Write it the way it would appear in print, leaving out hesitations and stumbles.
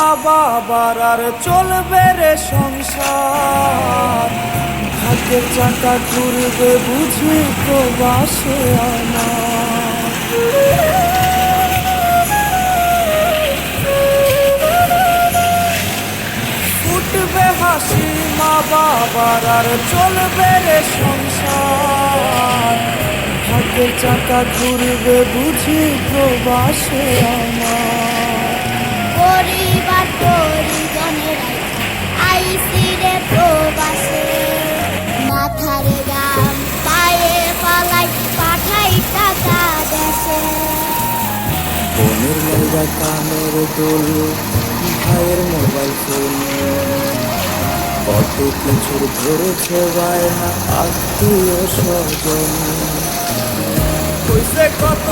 মা বাবার আর চলবে রে সংসার, ভাগ্যের চাকা ঘুরবে বুঝি প্রবাসে আমার। ফুটবে হাসি মা বাবার আর চলবে রে সংসার, ভাগ্যের চাকা ঘুরবে বুঝি প্রবাসে আমার। পরিবার পরিজনের আইসি রে প্রবাসে, মাথার গাম পায়ে পালাই পাঠাই টাকা দেশে। বোনের লাইগা কানের দোল, ভাইয়ের মোবাইল ফোন, কত কিছুর ধরেছে বায়না আত্মীয় স্বজন। কইছে কত